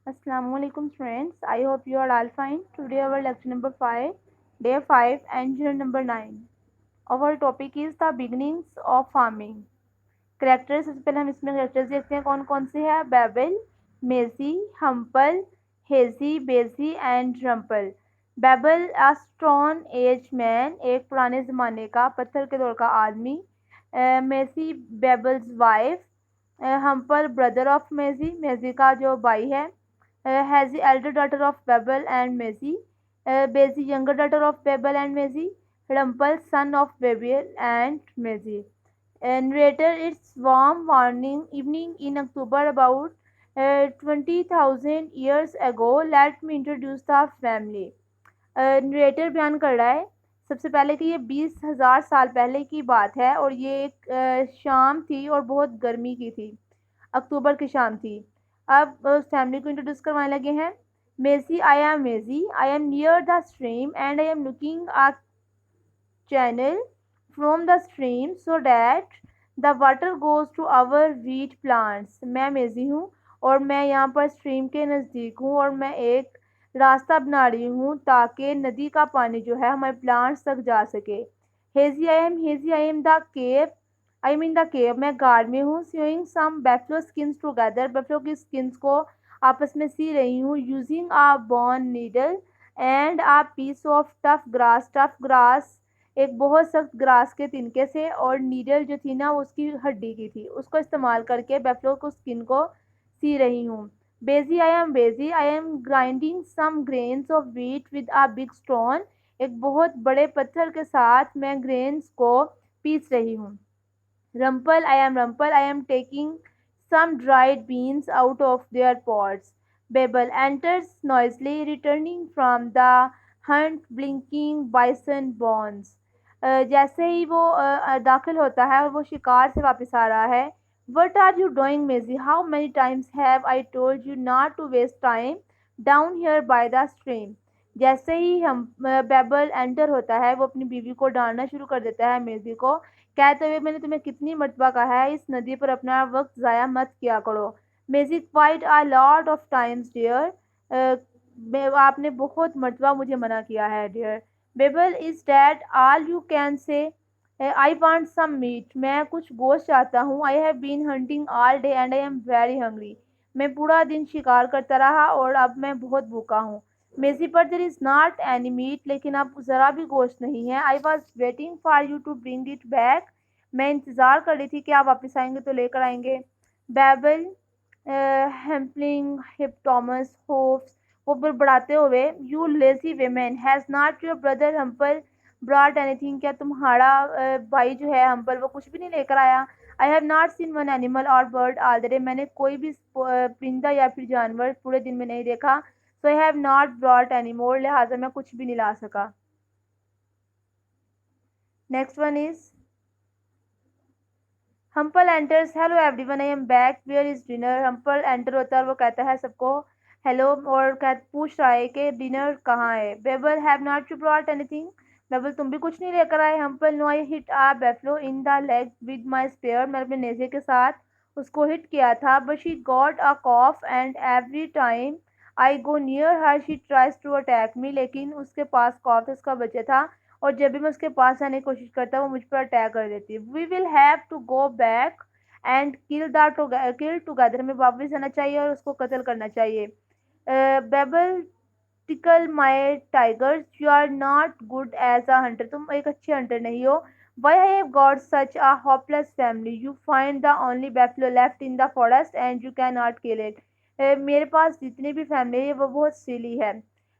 Assalamualaikum friends. I hope you are all fine. Today our lecture number 5, day 5 and journal number 9. Our topic is the beginnings of farming. Characters सबसे पहले हम इसमें characters देखते हैं कौन कौन से हैं. Bebel, Messy, Humple, Hedgy, Bessy and Rumple. Bebel a stone age man, एक पुराने ज़माने का पत्थर के दौर का आदमी. Messy Bebel's wife. Humple brother of Maisie, Maisie का जो भाई है. has the elder daughter of Babel and Mezi, Bezi younger daughter of Babel and Mezi, Rumpel son of Babel and Mezi. Narrator, it's warm morning evening in October about 20,000 years ago. Let me introduce the family. Narrator बयान कर रहा है सबसे पहले कि ये 20,000 साल पहले की बात है और ये एक शाम थी और बहुत गर्मी की थी. अक्टूबर की शाम थी. अब उस फैमिली को इंट्रोड्यूस करवाने लगे हैं. Messy, I am near the stream and I am looking a channel from the stream so that the water goes to our wheat plants. मैं मेजी हूँ और मैं यहाँ पर स्ट्रीम के नज़दीक हूँ और मैं एक रास्ता बना रही हूँ ताकि नदी का पानी जो है हमारे प्लांट्स तक जा सके. Hazy I am the cave I mean the cave मैं गार्ड में हूँ. सीइंग सम बेफलो स्किन्स टुगेदर, बेफलो की स्किन्स को आपस में सी रही हूँ. Using a bone needle and a piece of tough grass, एक बहुत सख्त ग्रास के तिनके से, और नीडल जो थी ना वो उसकी हड्डी की थी, उसको इस्तेमाल करके बेफलो को स्किन को सी रही हूँ. Baizy I am grinding some grains of wheat with a big stone, एक बहुत बड़े पत्थर के साथ मैं ग्रेन्स को पीस रही हूँ. Rumpel, I am taking some dried beans out of their pods. Babel enters noisily, returning from the hunt, blinking bison bones. जैसे ही वो दाखिल होता है और वो शिकार से वापस आ रहा है. What are you doing, Maisie? How many times have I told you not to waste time down here by the stream? जैसे ही हम बेबल एंटर होता है वो अपनी बीवी को डांटना शुरू कर देता है मेजी को, कहते हुए मैंने तुम्हें कितनी मरतबा कहा है इस नदी पर अपना वक्त ज़ाया मत किया करो. Maisie quite a lot of times dear, आपने बहुत मरतबा मुझे मना किया है dear. Bebel is that all you can say. I want some meet, मैं कुछ गोश्त चाहता हूँ. I have been hunting all day and I am very hungry, मैं पूरा दिन शिकार करता रहा और अब मैं बहुत भूखा हूँ. मेसी पर there is not any meat, लेकिन अब ज़रा भी गोश्त नहीं है. I was waiting for you to bring it back, मैं इंतज़ार कर रही थी कि आप वापस आएंगे तो लेकर आएंगे. बेबल हेम्पलिंग हिप टॉमस होप्स, वो बड़बड़ाते हुए. You lazy women, has not your brother Humple brought anything, क्या तुम्हारा भाई जो है हम्पल वो कुछ भी नहीं लेकर आया. आई have not seen one animal और बर्ड ऑल द डे, मैंने कोई भी परिंदा या फिर जानवर पूरे दिन में नहीं देखा. So I have not brought any more, लिहाजा मैं कुछ भी नहीं ला सका. Next one is Humple enters. Hello everyone, I am back, where is dinner. Humple enter होता है और वो कहता है सबको हेलो और पूछ रहा है कि डिनर कहाँ है. Babble have not you brought anything, Babble तुम भी कुछ नहीं लेकर आए. Hampel no, I hit a buffalo in the leg with my spear, मैं अपने नेजे के साथ उसको हिट किया था. But she got a calf and every time I go near her she tries to attack me, लेकिन उसके पास कॉफ उसका बच्चा था और जब भी मैं उसके पास आने की कोशिश करता वो मुझ पर अटैक कर देती है. We will have to go back and kill together, हमें वापस आना चाहिए और उसको कत्ल करना चाहिए. Babble tickle my tigers, you are not good as a hunter, तुम एक अच्छे हंटर नहीं हो. Why I have got such a hopeless family, you find the only buffalo left in the forest and you can not kill it. मेरे पास जितनी भी family है वो बहुत सिली है.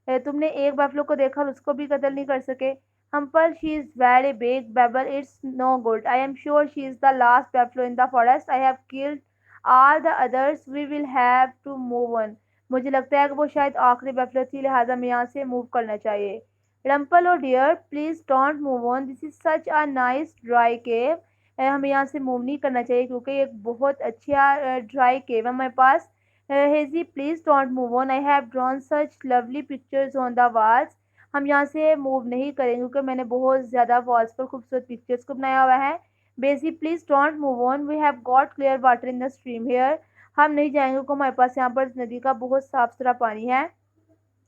तुमने एक बैफलो को देखा और उसको भी कत्ल नहीं कर सके. Humble, she is very big. Babel, it's no good. I am sure she is the last buffalo in the forest. I have killed all the others. We will have to move on. मुझे लगता है कि वो शायद आखिरी buffalo थी, लिहाजा हमें यहाँ से मूव करना चाहिए. रम्पल और dear, please don't move on, this is such a nice dry cave. हमें यहाँ से मूव नहीं करना चाहिए क्योंकि एक बहुत अच्छा ड्राई केव है हमारे पास. Hezzy, please don't move on, I have drawn such lovely pictures on the walls. हम यहाँ से मूव नहीं करेंगे क्योंकि मैंने बहुत ज़्यादा वॉल्स पर खूबसूरत पिक्चर्स को बनाया हुआ है. Bessie, please don't move on, we have got clear water in the stream here. हम नहीं जाएंगे क्योंकि हमारे पास यहाँ पर नदी का बहुत साफ सुथरा पानी है।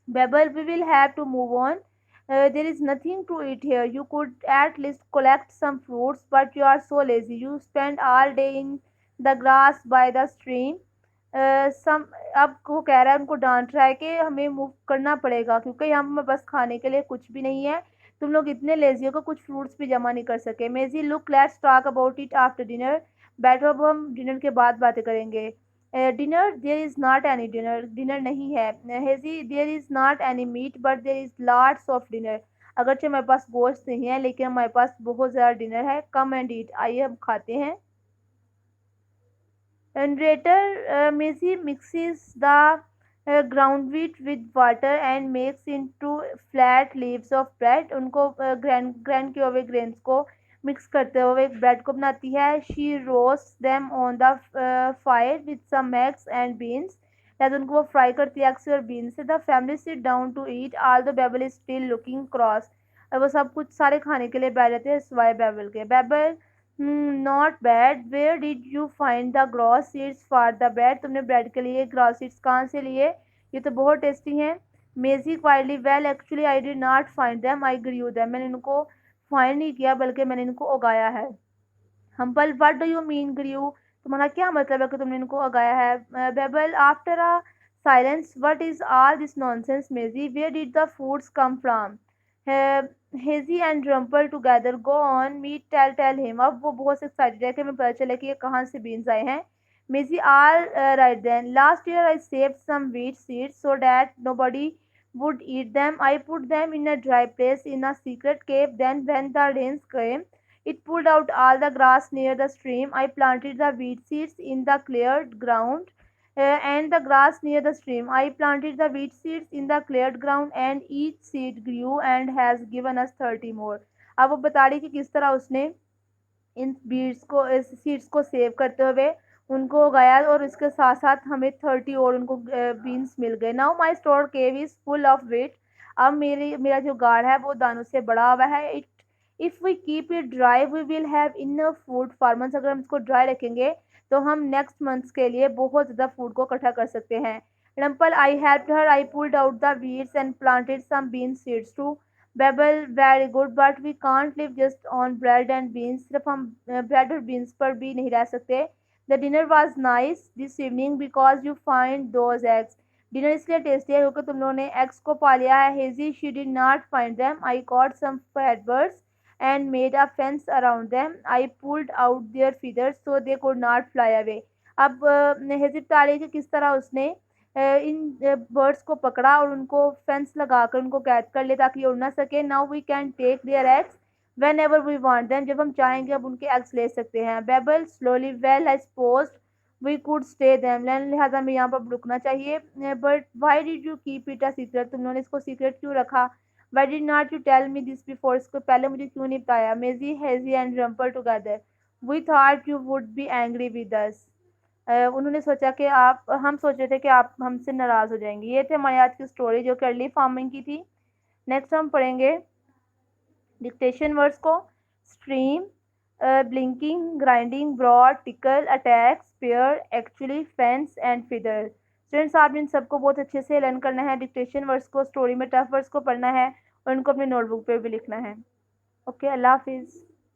Babel, we will have to move on. There is nothing to eat here. You could at least collect some fruits, but you are so lazy. You spend all day in the grass by the stream. सम अब वो कह रहा है, उनको डांट रहा है कि हमें मूव करना पड़ेगा क्योंकि यहाँ पर बस खाने के लिए कुछ भी नहीं है। तुम लोग इतने लेजी हो कि कुछ फ्रूट्स भी जमा नहीं कर सके। Mezzy, look, let's talk about it after dinner. बैठो, अब हम डिनर के बाद बातें करेंगे। Dinner, there is not any dinner, dinner नहीं है। Hezzy, there is not any meat but there is lots of dinner. अगरचे हमारे पास गोश्त नहीं है लेकिन हमारे पास बहुत ज़्यादा डिनर है। कम एंड ईट, आइए हम खाते हैं। Narrator, Maisie mixes the ground wheat with water and makes into flat leaves of bread. उनको ग्रैंड किए हुए ग्रेन्स को मिक्स करते हुए एक ब्रेड को बनाती है। She roasts them on the fire with some eggs and beans. या उनको वो फ्राई करती है एग्स और बीन से। The family sit down to eat all the Babel is still looking cross. वो सब कुछ सारे खाने के लिए बैठ जाते हैं सिवाय बेबल के। Babel, not bad, where did you find the gross seeds for the bread. तुमने ब्रेड के लिए ग्रॉस सीड्स कहाँ से लिए, ये तो बहुत टेस्टी हैं। Mezzy quietly, well actually I did not find them, I grew them. मैंने इनको फाइंड नहीं किया बल्कि मैंने इनको उगाया है। Hampel, what do you mean grew, तुम्हारा क्या मतलब है कि तुमने इनको उगाया है। Babble, after a silence, what is all this nonsense. Mezzy, where did the foods come from. Hezzy and Rumpel together, go on, me tell him. अब वो बहुत एक्साइटेड है कि हमें पता चले कि ये कहाँ से बीन्स आए हैं। Mezzy, all right then, last year I saved some wheat seeds so that nobody would eat them. I put them in a dry place in a secret cave. Then when the rains came, it pulled out all the grass near the stream. I planted the wheat seeds in the cleared ground and the grass near the stream. I planted the wheat seeds in the cleared ground and each seed grew and has given us 30 more. अब वो बता रही कि किस तरह उसने इन beads को, इस सीड्स को सेव करते हुए उनको उगाया और इसके साथ साथ हमें 30 और उनको बीन्स मिल गए। Now my store cave is full of wheat. अब मेरा जो गाढ़ है वो दानों से बड़ा हुआ है। It, if we keep it dry we will have enough food for months. अगर हम इसको ड्राई रखेंगे तो हम नेक्स्ट मंथ्स के लिए बहुत ज़्यादा फूड को इकट्ठा कर सकते हैं। Example, I helped her, I pulled out the weeds and planted some bean seeds too. Babel, very good but we can't live just on bread and beans. सिर्फ हम ब्रेड और बीन्स पर भी नहीं रह सकते। The dinner was nice this evening because you find those eggs. Dinner इसलिए tasty है क्योंकि तुम लोगों ने एग्स को पा लिया है। Hazy, she did not find them, I caught some fat birds and made a fence around them. I pulled out their feathers so they could not fly away. अब हेजिब तारी कि किस तरह उसने इन बर्ड्स को पकड़ा और उनको फेंस लगाकर उनको कैद कर लिया ताकि ये उड़ ना सके। Now we can take their eggs whenever we want them. जब हम चाहेंगे अब उनके एग्स ले सकते हैं। Babel, slowly, well I suppose we could stay them, लिहाजा हमें यहाँ पर रुकना चाहिए। But why did you keep it a secret, तुम लोगों ने इसको सीक्रेट क्यों रखा। Why did not you tell me this before, इसको पहले मुझे क्यों नहीं बताया। Mazy, hazy and Rumpel together, we thought you would be angry with us. उन्होंने सोचा कि आप, हम सोच रहे थे कि आप हमसे नाराज़ हो जाएंगे। ये थे हमारी आज की स्टोरी जो कि अर्ली फार्मिंग की थी। नेक्स्ट हम पढ़ेंगे डिक्टेशन वर्ड्स को। Stream, blinking, grinding, broad, tickle, attack, spare, actually, fence and feather. Students, आप इन सबको बहुत अच्छे से लर्न करना है। डिक्टेशन वर्ड्स को, स्टोरी में टफ वर्ड्स को पढ़ना है और इनको अपने नोटबुक पे भी लिखना है। ओके, अल्लाह हाफिज़।